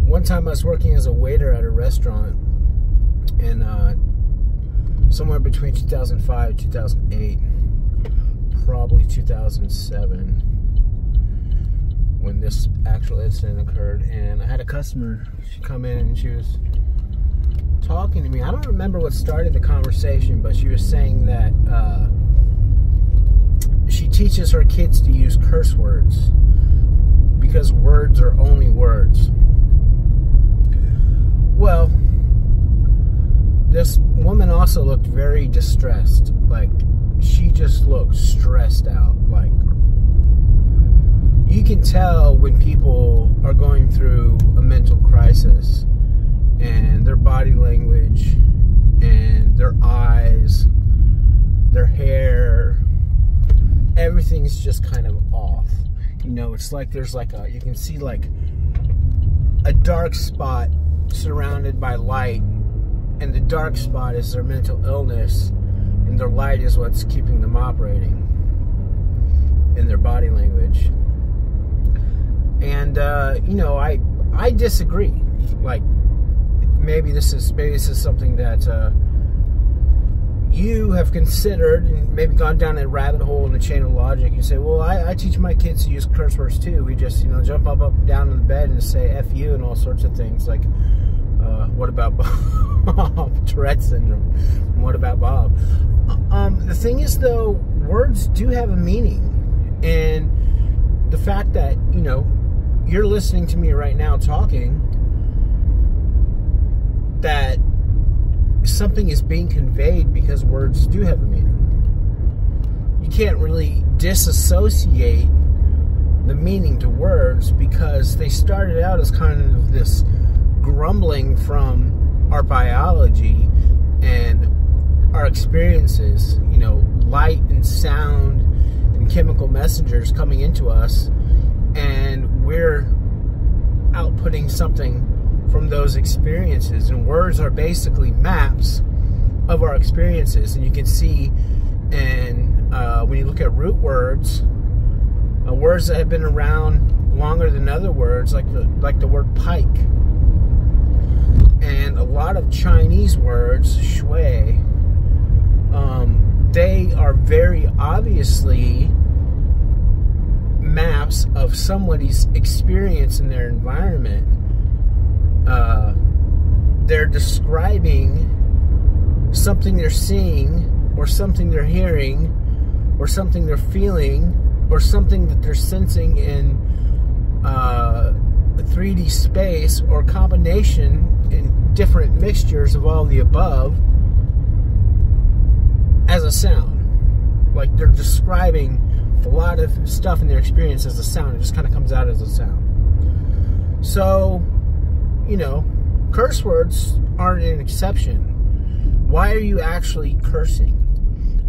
one time I was working as a waiter at a restaurant, and somewhere between 2005 and 2008, probably 2007, when this actual incident occurred. And I had a customer, she come in and she was talking to me. I don't remember what started the conversation, but she was saying that she teaches her kids to use curse words because words are only words. Well, this woman also looked very distressed. Like, she just looked stressed out. Like, you can tell when people are going through a mental crisis, and their body language and their eyes, their hair, everything's just kind of off. You know, it's like there's like you can see like a dark spot surrounded by light, and the dark spot is their mental illness, and their light is what's keeping them operating in their body language. And you know, I disagree. Like, maybe this is something that you have considered and maybe gone down a rabbit hole in the chain of logic. You say, well, I teach my kids to use curse words too. We just, you know, jump up and down in the bed and say F you and all sorts of things. Like, what about Bob? Tourette syndrome. What about Bob? The thing is, though, words do have a meaning. And the fact that, you know, you're listening to me right now talking, that something is being conveyed because words do have a meaning. You can't really disassociate the meaning to words, because they started out as kind of this grumbling from our biology and our experiences, you know, light and sound and chemical messengers coming into us, and we're outputting something from those experiences. And words are basically maps of our experiences. And you can see, and when you look at root words, words that have been around longer than other words, like the word pike, and a lot of Chinese words, shui, they are very obviously maps of somebody's experience in their environment. They're describing something they're seeing, or something they're hearing, or something they're feeling, or something that they're sensing in a 3D space, or combination in different mixtures of all the above as a sound. Like, they're describing a lot of stuff in their experience as a sound. It just kind of comes out as a sound. So, you know, curse words aren't an exception. Why are you actually cursing?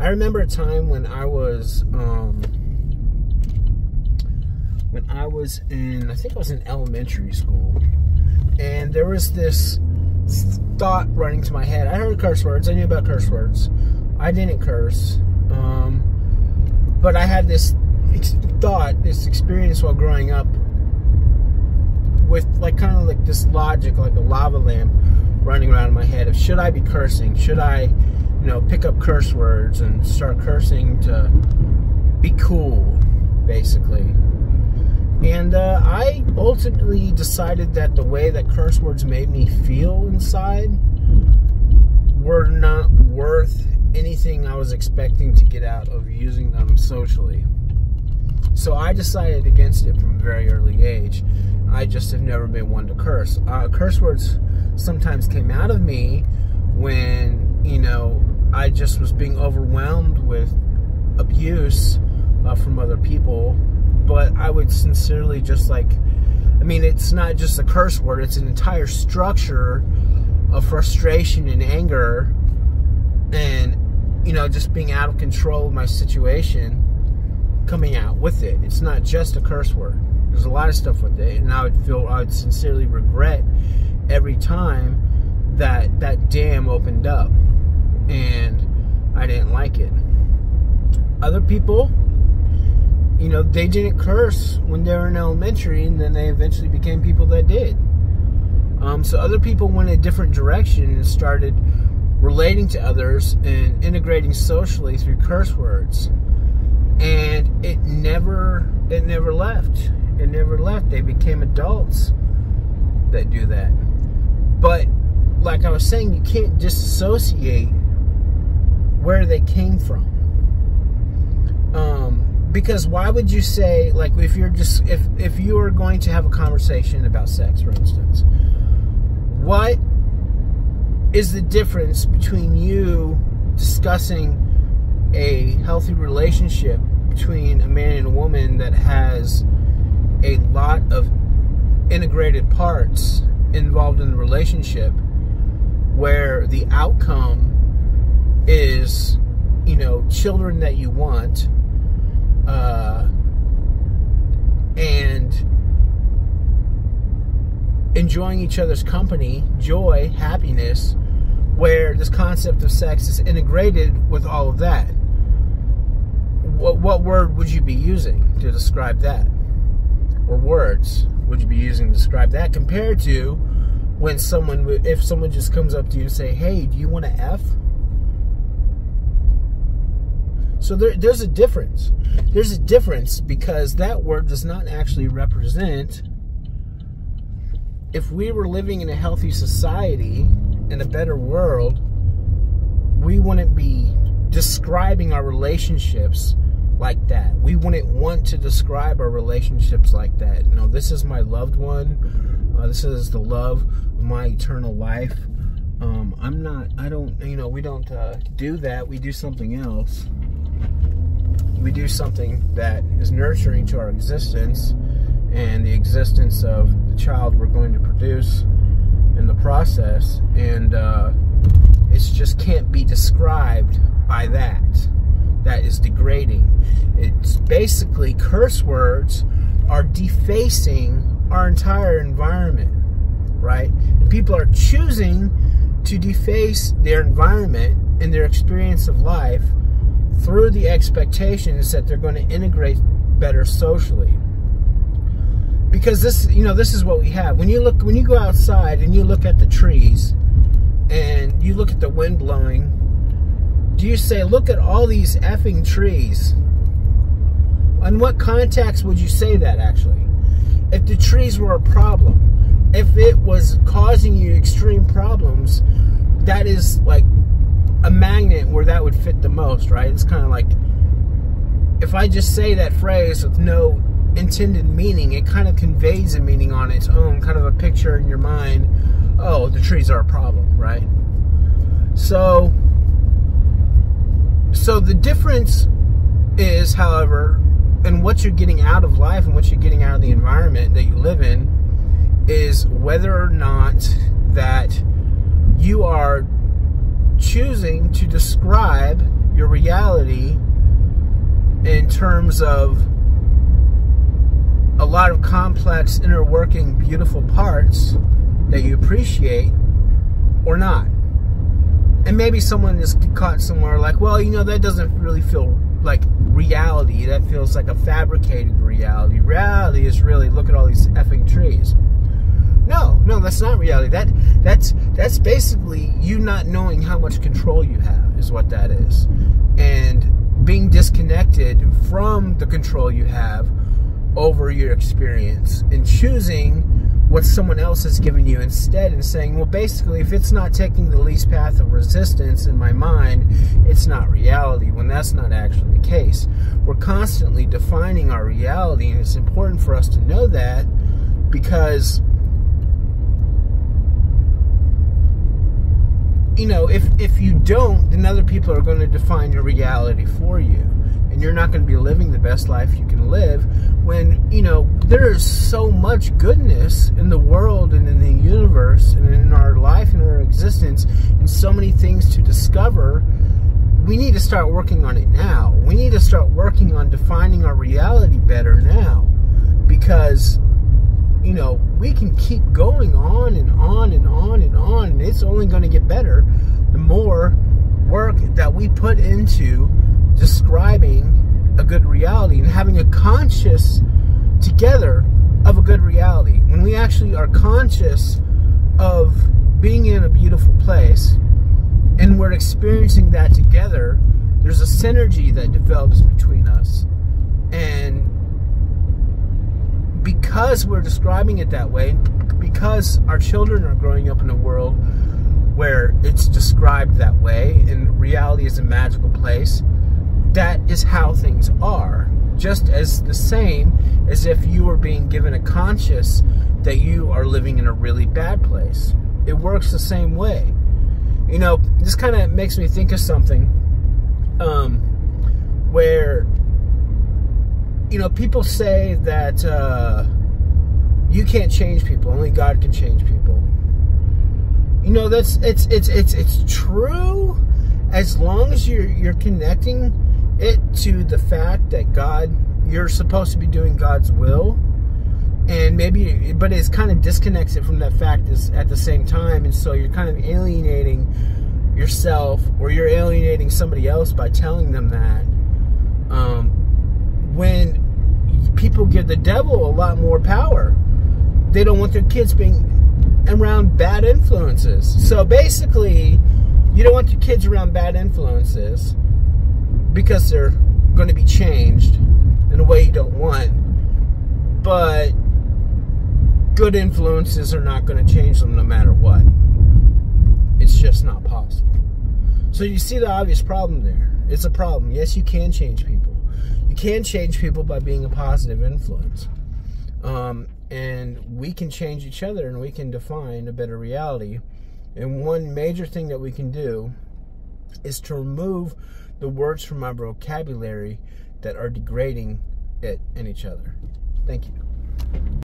I remember a time when I was in, I think I was in elementary school, and there was this thought running to my head. I heard curse words. I knew about curse words. I didn't curse, but I had this thought, this experience while growing up, with like kind of like this logic, like a lava lamp running around in my head of, should I be cursing? Should I, you know, pick up curse words and start cursing to be cool, basically? And I ultimately decided that the way that curse words made me feel inside were not worth anything I was expecting to get out of using them socially. So I decided against it from a very early age. I just have never been one to curse. Curse words sometimes came out of me when, you know, I just was being overwhelmed with abuse from other people. But I would sincerely just like, I mean, it's not just a curse word, it's an entire structure of frustration and anger and, you know, just being out of control of my situation coming out with it. It's not just a curse word. There's a lot of stuff with it, and I would sincerely regret every time that that dam opened up and I didn't like it. Other people, you know, they didn't curse when they were in elementary, and then they eventually became people that did. So other people went a different direction and started relating to others and integrating socially through curse words. And it never left. It never left. They became adults that do that. But like I was saying, you can't disassociate where they came from. Because why would you say, like, if you are going to have a conversation about sex, for instance, what is the difference between you discussing a healthy relationship between a man and a woman that has a lot of integrated parts involved in the relationship, where the outcome is, children that you want, and enjoying each other's company, joy, happiness, where this concept of sex is integrated with all of that? What word would you be using to describe that? Or words would you be using to describe that, compared to when if someone just comes up to you and say, hey, do you want to F? So there's a difference. There's a difference, because that word does not actually represent. If we were living in a healthy society, in a better world, we wouldn't be describing our relationships like that. We wouldn't want to describe our relationships like that. No, this is my loved one. This is the love of my eternal life. We don't do that. We do something else. We do something that is nurturing to our existence and the existence of the child we're going to produce in the process. And it just can't be described by that. That is degrading. It's basically, curse words are defacing our entire environment, right? And people are choosing to deface their environment and their experience of life through the expectations that they're going to integrate better socially. Because this is what we have. When you go outside and you look at the trees and you look at the wind blowing, do you say, look at all these effing trees? In what context would you say that, actually? If the trees were a problem, if it was causing you extreme problems, that is like a magnet where that would fit the most, right? It's kind of like, if I just say that phrase with no intended meaning, it kind of conveys a meaning on its own, kind of a picture in your mind. Oh, the trees are a problem, right? So the difference is, however, in what you're getting out of life and what you're getting out of the environment that you live in, is whether or not that you are choosing to describe your reality in terms of a lot of complex, inner working, beautiful parts that you appreciate, or not. And maybe someone is caught somewhere like, well, that doesn't really feel like reality. That feels like a fabricated reality. Reality is really, look at all these effing trees. No, that's not reality. That's basically you not knowing how much control you have, is what that is. And being disconnected from the control you have over your experience, and choosing what someone else has given you instead, and saying, well, basically, if it's not taking the least path of resistance in my mind, it's not reality, when that's not actually the case. We're constantly defining our reality, and it's important for us to know that, because if you don't, then other people are going to define your reality for you. And you're not going to be living the best life you can live when, there is so much goodness in the world and in the universe and in our life and our existence, and so many things to discover. We need to start working on it now. We need to start working on defining our reality better now, because we can keep going on and on and on and on, and it's only going to get better the more work that we put into describing a good reality and having a conscious together of a good reality. When we actually are conscious of being in a beautiful place and we're experiencing that together, there's a synergy that develops between us. And because we're describing it that way, because our children are growing up in a world where it's described that way and reality is a magical place, that is how things are. Just as the same as if you were being given a conscience that you are living in a really bad place. It works the same way. You know, this kind of makes me think of something where, you know, people say that you can't change people, only God can change people. You know, it's true as long as you're connecting it to the fact that you're supposed to be doing God's will, and maybe, but it's kind of disconnected from that fact at the same time, and so you're kind of alienating yourself, or you're alienating somebody else by telling them that. When people give the devil a lot more power, they don't want their kids being around bad influences. So basically, you don't want your kids around bad influences because they're going to be changed in a way you don't want. But good influences are not going to change them no matter what. It's just not possible. So you see the obvious problem there. It's a problem. Yes, you can change people. You can change people by being a positive influence. And we can change each other, and we can define a better reality. And one major thing that we can do is to remove the words from our vocabulary that are degrading it and each other. Thank you.